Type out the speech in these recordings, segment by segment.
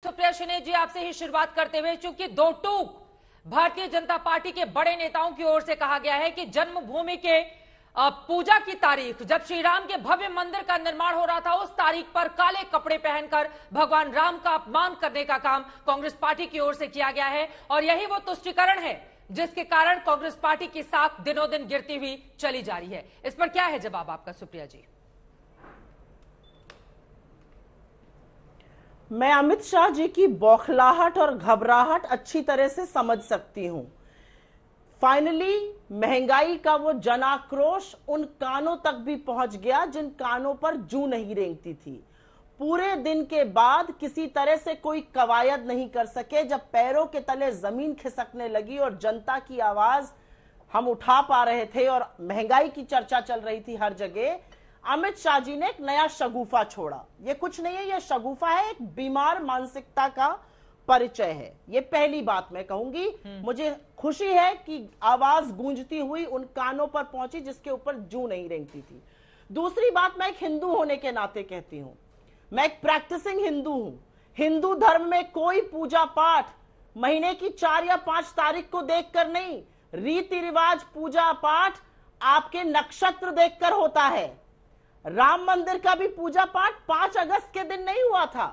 सुप्रिया शिने जी, आपसे ही शुरुआत करते हुए, चूंकि दो टूक भारतीय जनता पार्टी के बड़े नेताओं की ओर से कहा गया है कि जन्मभूमि के पूजा की तारीख, जब श्री राम के भव्य मंदिर का निर्माण हो रहा था, उस तारीख पर काले कपड़े पहनकर भगवान राम का अपमान करने का काम कांग्रेस पार्टी की ओर से किया गया है। और यही वो तुष्टीकरण है जिसके कारण कांग्रेस पार्टी की साख दिनों दिन गिरती हुई चली जा रही है। इस पर क्या है जवाब आपका, सुप्रिया जी? मैं अमित शाह जी की बौखलाहट और घबराहट अच्छी तरह से समझ सकती हूं। फाइनली महंगाई का वो जन आक्रोश उन कानों तक भी पहुंच गया जिन कानों पर जूं नहीं रेंगती थी। पूरे दिन के बाद किसी तरह से कोई कवायद नहीं कर सके। जब पैरों के तले जमीन खिसकने लगी और जनता की आवाज हम उठा पा रहे थे और महंगाई की चर्चा चल रही थी हर जगह, अमित शाह जी ने एक नया शगुफा छोड़ा। ये कुछ नहीं है, ये शगुफा है, एक बीमार मानसिकता का परिचय है। ये पहली बात मैं कहूंगी। मुझे खुशी है कि आवाज गूंजती हुई उन कानों पर पहुंची जिसके ऊपर जूं नहीं रेंगती थी। दूसरी बात, मैं एक हिंदू होने के नाते कहती हूं, मैं एक प्रैक्टिसिंग हिंदू हूं। हिंदू धर्म में कोई पूजा पाठ महीने की 4 या 5 तारीख को देखकर नहीं, रीति रिवाज पूजा पाठ आपके नक्षत्र देखकर होता है। राम मंदिर का भी पूजा पाठ 5 अगस्त के दिन नहीं हुआ था।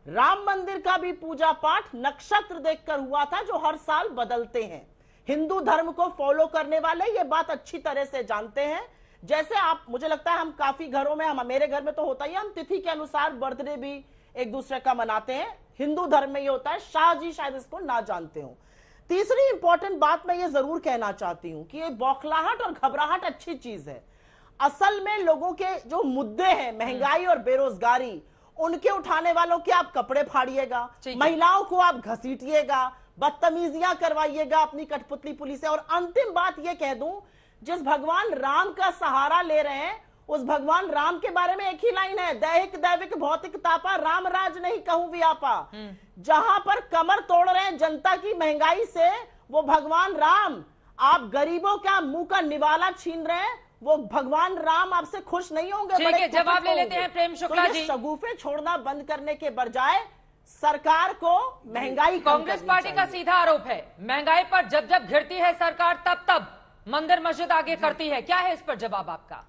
राम मंदिर का भी पूजा पाठ नक्षत्र देखकर हुआ था, जो हर साल बदलते हैं। हिंदू धर्म को फॉलो करने वाले ये बात अच्छी तरह से जानते हैं। जैसे आप, मुझे लगता है हम काफी घरों में, हम मेरे घर में तो होता ही, हम तिथि के अनुसार बर्थडे भी एक दूसरे का मनाते हैं। हिंदू धर्म में ये होता है। शाह जी शायद इसको ना जानते हो। तीसरी इंपॉर्टेंट बात मैं ये जरूर कहना चाहती हूं कि ये बौखलाहट और घबराहट अच्छी चीज है। असल में लोगों के जो मुद्दे हैं, महंगाई और बेरोजगारी, उनके उठाने वालों के आप कपड़े फाड़िएगा, महिलाओं को आप घसीटिएगा, बदतमीजियां करवाइएगा अपनी कठपुतली पुलिस से। और अंतिम बात ये कह दूं, जिस भगवान राम का सहारा ले रहे हैं, उस भगवान राम के बारे में एक ही लाइन है, दैहिक दैविक भौतिक तापा, राम राज नहीं कहूं व्यापा। जहां पर कमर तोड़ रहे हैं जनता की महंगाई से, वो भगवान राम, आप गरीबों का मुंह का निवाला छीन रहे हैं, वो भगवान राम आपसे खुश नहीं होंगे। ठीक है, जवाब ले लेते हैं प्रेम शुक्ला जी। शगुफे छोड़ना बंद करने के बजाय सरकार को महंगाई, कांग्रेस पार्टी का सीधा आरोप है, महंगाई पर जब जब घिरती है सरकार, तब तब मंदिर मस्जिद आगे करती है। क्या है इस पर जवाब आपका?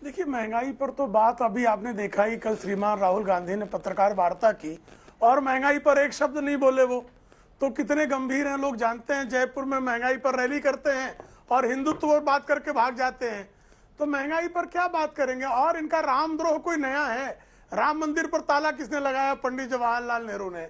देखिए, महंगाई पर तो बात अभी आपने देखा ही, कल श्रीमान राहुल गांधी ने पत्रकार वार्ता की और महंगाई पर एक शब्द नहीं बोले। वो तो कितने गंभीर हैं, लोग जानते हैं। जयपुर में महंगाई पर रैली करते हैं और हिंदुत्व पर बात करके भाग जाते हैं, तो महंगाई पर क्या बात करेंगे। और इनका रामद्रोह कोई नया है? राम मंदिर पर ताला किसने लगाया? पंडित जवाहरलाल नेहरू ने।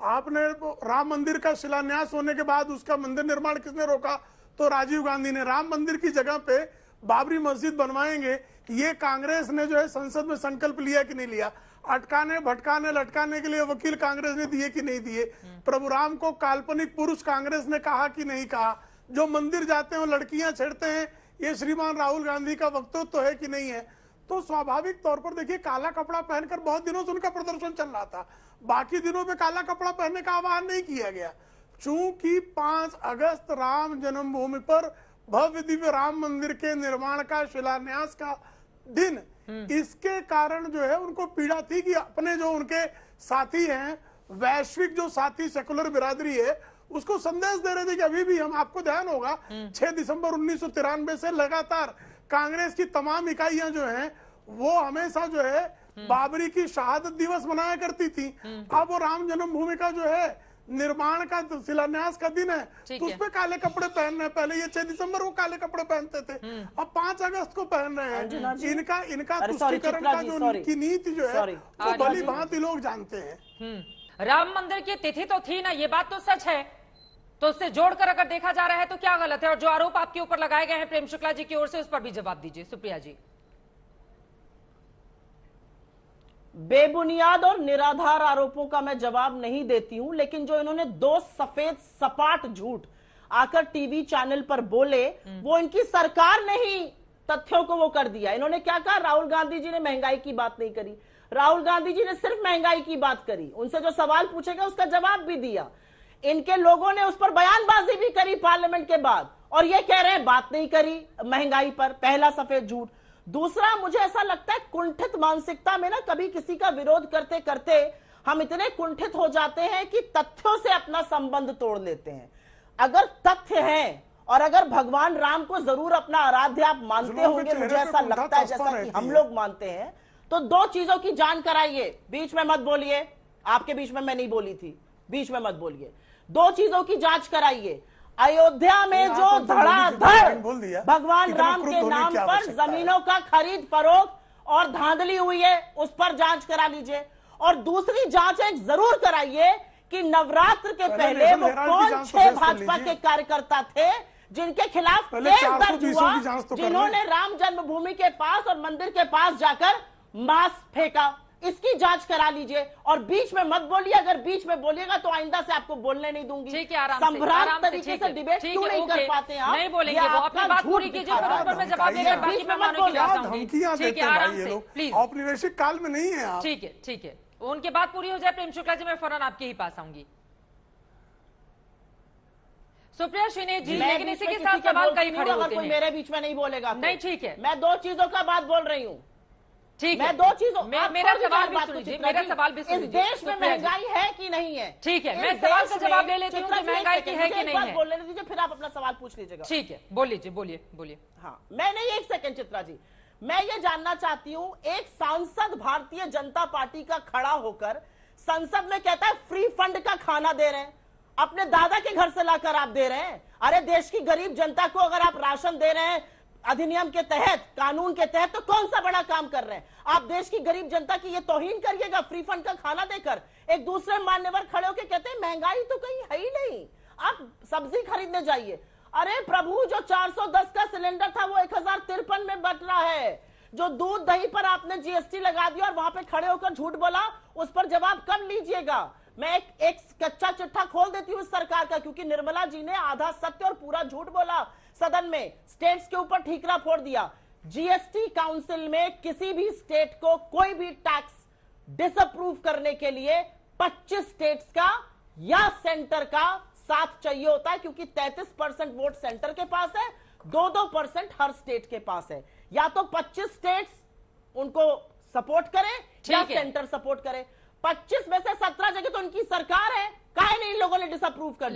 आपने राम मंदिर का शिलान्यास होने के बाद उसका मंदिर निर्माण किसने रोका? तो राजीव गांधी ने। राम मंदिर की जगह पे बाबरी मस्जिद बनवाएंगे, ये कांग्रेस ने जो है संसद में संकल्प लिया कि नहीं लिया? अटकाने भटकाने लटकाने के लिए वकील कांग्रेस ने दिए कि नहीं दिए? प्रभु राम को काल्पनिक पुरुष कांग्रेस ने कहा कि नहीं कहा? जो मंदिर जाते हैं लड़कियां छेड़ते हैं, ये श्रीमान राहुल गांधी का वक्तव्य है कि नहीं है? तो स्वाभाविक तौर पर देखिए, काला कपड़ा पहनकर बहुत दिनों से उनका प्रदर्शन चल रहा था। बाकी दिनों में काला कपड़ा पहनने का आह्वान नहीं किया गया। चूंकि 5 अगस्त राम जन्मभूमि पर भव्य दिव्य राम मंदिर के निर्माण का शिलान्यास का दिन, इसके कारण जो है उनको पीड़ा थी कि अपने जो उनके साथी हैं, वैश्विक जो साथी सेकुलर बिरादरी है, उसको संदेश दे रहे थे कि अभी भी हम, आपको ध्यान होगा 6 दिसंबर 1993 से लगातार कांग्रेस की तमाम इकाइयां जो हैं वो हमेशा जो है बाबरी की शहादत दिवस मनाया करती थी। अब वो राम जन्मभूमि का जो है निर्माण का शिलान्यास का दिन है, तो उसपे काले कपड़े पहन रहे हैं। पहले ये 6 दिसंबर वो काले कपड़े पहनते थे, अब 5 अगस्त को पहन रहे हैं। इनका तुष्टीकरण का जो इनकी नीति जो है वो भली भांति लोग जानते हैं। राम मंदिर की तिथि तो थी ना, ये बात तो सच है, तो उससे जोड़कर अगर देखा जा रहा है तो क्या गलत है? और जो आरोप आपके ऊपर लगाए गए हैं प्रेम शुक्ला जी की ओर से, उस पर भी जवाब दीजिए सुप्रिया जी। बेबुनियाद और निराधार आरोपों का मैं जवाब नहीं देती हूं, लेकिन जो इन्होंने 2 सफेद सपाट झूठ आकर टीवी चैनल पर बोले, वो इनकी सरकार ने ही तथ्यों को वो कर दिया। इन्होंने क्या कहा? राहुल गांधी जी ने महंगाई की बात नहीं करी। राहुल गांधी जी ने सिर्फ महंगाई की बात करी, उनसे जो सवाल पूछेगा उसका जवाब भी दिया। इनके लोगों ने उस पर बयानबाजी भी करी पार्लियामेंट के बाद, और ये कह रहे हैं बात नहीं करी महंगाई पर। पहला सफेद झूठ। दूसरा, मुझे ऐसा लगता है कुंठित मानसिकता में ना कभी किसी का विरोध करते करते हम इतने कुंठित हो जाते हैं कि तथ्यों से अपना संबंध तोड़ लेते हैं। अगर तथ्य है और अगर भगवान राम को जरूर अपना आराध्य आप मानते होंगे, मुझे ऐसा लगता है जैसा कि हम लोग मानते हैं, तो दो चीजों की जांच कराइए। बीच में मत बोलिए, आपके बीच में मैं नहीं बोली थी, बीच में मत बोलिए। दो चीजों की जांच कराइए। अयोध्या में जो धड़ाधड़ भगवान राम के नाम पर जमीनों का खरीद फरोख्त और धांधली हुई है, उस पर जांच करा लीजिए। और दूसरी जांच एक जरूर कराइए कि नवरात्र के पहले वो कौन 6 भाजपा के कार्यकर्ता थे जिनके खिलाफ केस दर्ज हुआ, जिन्होंने राम जन्मभूमि के पास और मंदिर के पास जाकर मांस फेंका। इसकी जांच करा लीजिए और बीच में मत बोलिए। अगर बीच में बोलिएगा तो आइंदा से आपको बोलने नहीं दूंगी। ठीक है, आराम तरीके से डिबेट क्यों नहीं कर पाते हैं आप? नहीं बोलेंगे, वो अपनी बात पूरी कीजिए, फिर उस पर मैं जवाब देकर बाकी मेहमानों की बात आऊंगी। ठीक है, आराम से प्लीज, औपनिवेशिक काल में नहीं है आप। ठीक है, ठीक है, उनकी बात पूरी हो जाए। प्रेम शुक्ला जी, मैं फौरन आपके ही पास आऊंगी। सुप्रिया श्रीनेश जी, लेकिन इसी के साथ सवाल कई खड़े होते हैं। मेरे बीच में नहीं बोलेगा नहीं, ठीक है, मैं दो चीजों का बात बोल रही हूँ। ठीक है, मैं दो चीजों, मेरा सवाल भी सुनिए, मेरा सवाल भी सुनिए। इस देश में महंगाई है कि नहीं है? ठीक है, मैं सवाल का जवाब ले लेती हूँ कि महंगाई की है कि नहीं है। बोलने दीजिए, फिर आप अपना सवाल पूछ लीजिएगा। ठीक है, बोल लीजिए, बोलिए बोलिए। हाँ, मैं नहीं, एक सेकंड चित्रा जी, मैं ये जानना चाहती हूँ, एक सांसद भारतीय जनता पार्टी का खड़ा होकर संसद में कहता है फ्री फंड का खाना दे रहे हैं, अपने दादा के घर से लाकर आप दे रहे हैं। अरे देश की गरीब जनता को अगर आप राशन दे रहे हैं अधिनियम के तहत, कानून के तहत, तो कौन सा बड़ा काम कर रहे हैं आप? देश की गरीब जनता की ये तौहीन करिएगा फ्री फंड का खाना देकर। एक दूसरे मान्यवर खड़े होकर कहते हैं महंगाई तो कहीं है ही नहीं, आप सब्जी खरीदने जाइए। अरे प्रभु, जो 410 का सिलेंडर था वो 1053 में बट रहा है। जो दूध दही पर आपने जीएसटी लगा दिया और वहां पे खड़े होकर झूठ बोला, उस पर जवाब कब लीजिएगा? मैं एक कच्चा चिट्ठा खोल देती हूँ इस सरकार का, क्योंकि निर्मला जी ने आधा सत्य और पूरा झूठ बोला सदन में, स्टेट्स के ऊपर ठीकरा फोड़ दिया। जीएसटी काउंसिल में किसी भी स्टेट को कोई भी टैक्स डिसअप्रूव करने के लिए 25 स्टेट्स का या सेंटर का साथ चाहिए होता है, क्योंकि 33% वोट सेंटर के पास है, 2% हर स्टेट के पास है। या तो 25 स्टेट्स उनको सपोर्ट करें या सेंटर सपोर्ट करे। 25 में से 17 जगह तो उनकी सरकार है, काहे नहीं इन लोगों ने डिसअप्रूव कर दिया?